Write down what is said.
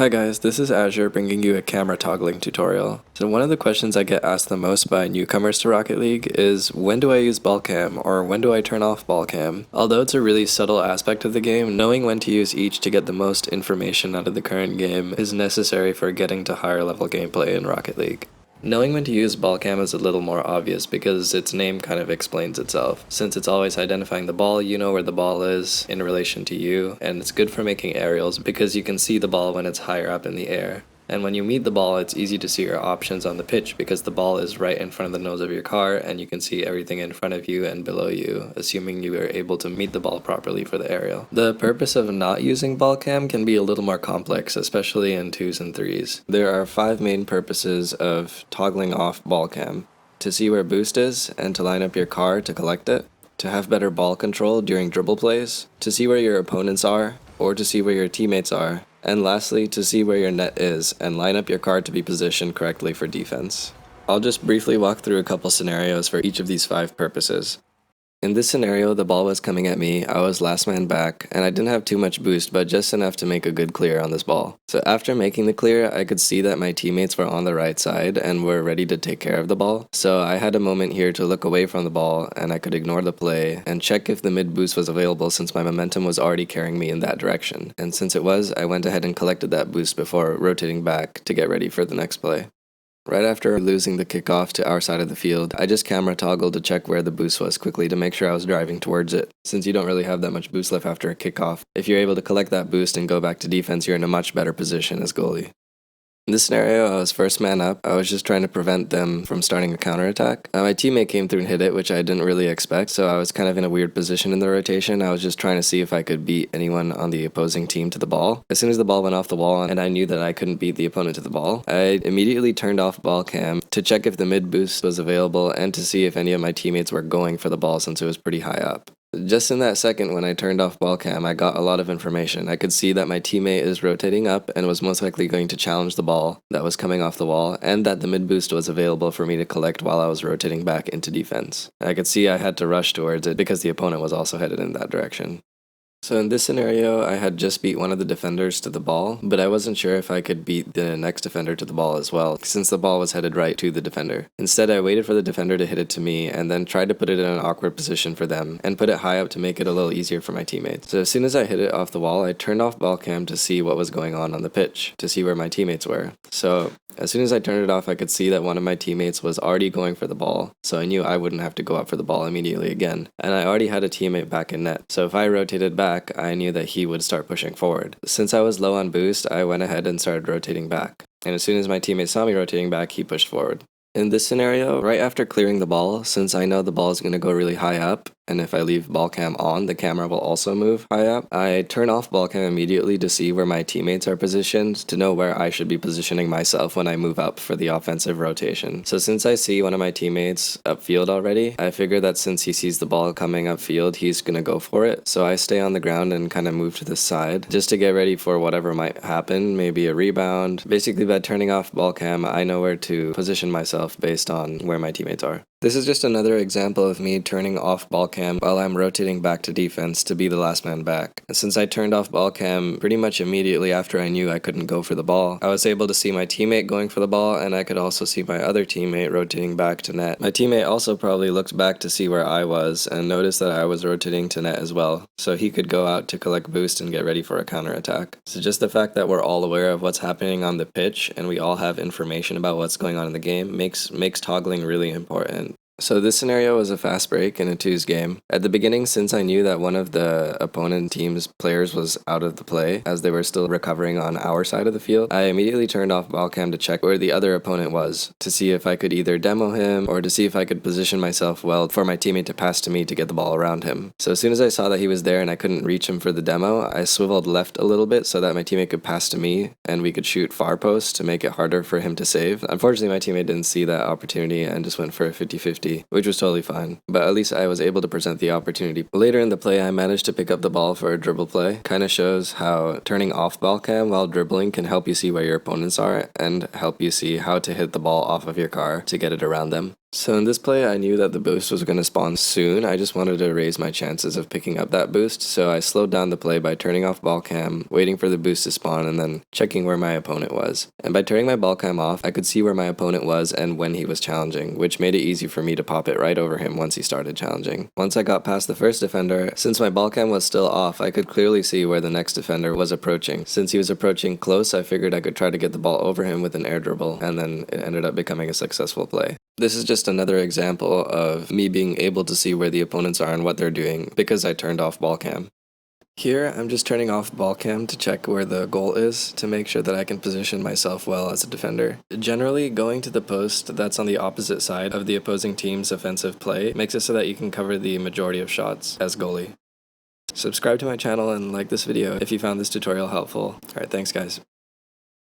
Hi guys, this is Azure bringing you a camera toggling tutorial. So one of the questions I get asked the most by newcomers to Rocket League is when do I use ball cam or when do I turn off ball cam? Although it's a really subtle aspect of the game, knowing when to use each to get the most information out of the current game is necessary for getting to higher level gameplay in Rocket League. Knowing when to use ball cam is a little more obvious because its name kind of explains itself. Since it's always identifying the ball, you know where the ball is in relation to you, and it's good for making aerials because you can see the ball when it's higher up in the air. And when you meet the ball, it's easy to see your options on the pitch because the ball is right in front of the nose of your car and you can see everything in front of you and below you, assuming you are able to meet the ball properly for the aerial. The purpose of not using ball cam can be a little more complex, especially in 2s and 3s. There are 5 main purposes of toggling off ball cam: to see where boost is and to line up your car to collect it, to have better ball control during dribble plays, to see where your opponents are, or to see where your teammates are, and lastly, to see where your net is and line up your car to be positioned correctly for defense. I'll just briefly walk through a couple scenarios for each of these 5 purposes. In this scenario, the ball was coming at me, I was last man back, and I didn't have too much boost but just enough to make a good clear on this ball. So after making the clear, I could see that my teammates were on the right side and were ready to take care of the ball. So I had a moment here to look away from the ball and I could ignore the play and check if the mid boost was available since my momentum was already carrying me in that direction. And since it was, I went ahead and collected that boost before rotating back to get ready for the next play. Right after losing the kickoff to our side of the field, I just camera toggled to check where the boost was quickly to make sure I was driving towards it. Since you don't really have that much boost left after a kickoff, if you're able to collect that boost and go back to defense, you're in a much better position as goalie. In this scenario, I was first man up. I was just trying to prevent them from starting a counterattack. My teammate came through and hit it, which I didn't really expect, so I was kind of in a weird position in the rotation. I was just trying to see if I could beat anyone on the opposing team to the ball. As soon as the ball went off the wall and I knew that I couldn't beat the opponent to the ball, I immediately turned off ball cam to check if the mid boost was available and to see if any of my teammates were going for the ball since it was pretty high up. Just in that second when I turned off ball cam, I got a lot of information. I could see that my teammate is rotating up and was most likely going to challenge the ball that was coming off the wall, and that the mid boost was available for me to collect while I was rotating back into defense. I could see I had to rush towards it because the opponent was also headed in that direction. So in this scenario, I had just beat one of the defenders to the ball, but I wasn't sure if I could beat the next defender to the ball as well, since the ball was headed right to the defender. Instead, I waited for the defender to hit it to me, and then tried to put it in an awkward position for them, and put it high up to make it a little easier for my teammates. So as soon as I hit it off the wall, I turned off ball cam to see what was going on the pitch, to see where my teammates were. So as soon as I turned it off, I could see that one of my teammates was already going for the ball, so I knew I wouldn't have to go up for the ball immediately again. And I already had a teammate back in net, so if I rotated back, I knew that he would start pushing forward. Since I was low on boost, I went ahead and started rotating back. And as soon as my teammate saw me rotating back, he pushed forward. In this scenario, right after clearing the ball, since I know the ball is going to go really high up, and if I leave ball cam on, the camera will also move high up, I turn off ball cam immediately to see where my teammates are positioned, to know where I should be positioning myself when I move up for the offensive rotation. So since I see one of my teammates upfield already, I figure that since he sees the ball coming upfield, he's going to go for it. So I stay on the ground and kind of move to the side, just to get ready for whatever might happen, maybe a rebound. Basically, by turning off ball cam, I know where to position myself based on where my teammates are. This is just another example of me turning off ball cam while I'm rotating back to defense to be the last man back. And since I turned off ball cam pretty much immediately after I knew I couldn't go for the ball, I was able to see my teammate going for the ball, and I could also see my other teammate rotating back to net. My teammate also probably looked back to see where I was and noticed that I was rotating to net as well, so he could go out to collect boost and get ready for a counterattack. So just the fact that we're all aware of what's happening on the pitch and we all have information about what's going on in the game makes toggling really important. So this scenario was a fast break in a 2s game. At the beginning, since I knew that one of the opponent team's players was out of the play, as they were still recovering on our side of the field, I immediately turned off ball cam to check where the other opponent was, to see if I could either demo him or to see if I could position myself well for my teammate to pass to me to get the ball around him. So as soon as I saw that he was there and I couldn't reach him for the demo, I swiveled left a little bit so that my teammate could pass to me and we could shoot far post to make it harder for him to save. Unfortunately, my teammate didn't see that opportunity and just went for a 50-50. Which was totally fine, but at least I was able to present the opportunity. Later in the play, I managed to pick up the ball for a dribble play. Kinda shows how turning off ball cam while dribbling can help you see where your opponents are and help you see how to hit the ball off of your car to get it around them. So in this play, I knew that the boost was going to spawn soon. I just wanted to raise my chances of picking up that boost, so I slowed down the play by turning off ball cam, waiting for the boost to spawn, and then checking where my opponent was. And by turning my ball cam off, I could see where my opponent was and when he was challenging, which made it easy for me to pop it right over him once he started challenging. Once I got past the first defender, since my ball cam was still off, I could clearly see where the next defender was approaching. Since he was approaching close, I figured I could try to get the ball over him with an air dribble, and then it ended up becoming a successful play. This is just another example of me being able to see where the opponents are and what they're doing because I turned off ball cam. Here, I'm just turning off ball cam to check where the goal is to make sure that I can position myself well as a defender. Generally, going to the post that's on the opposite side of the opposing team's offensive play makes it so that you can cover the majority of shots as goalie. Subscribe to my channel and like this video if you found this tutorial helpful. Alright, thanks guys.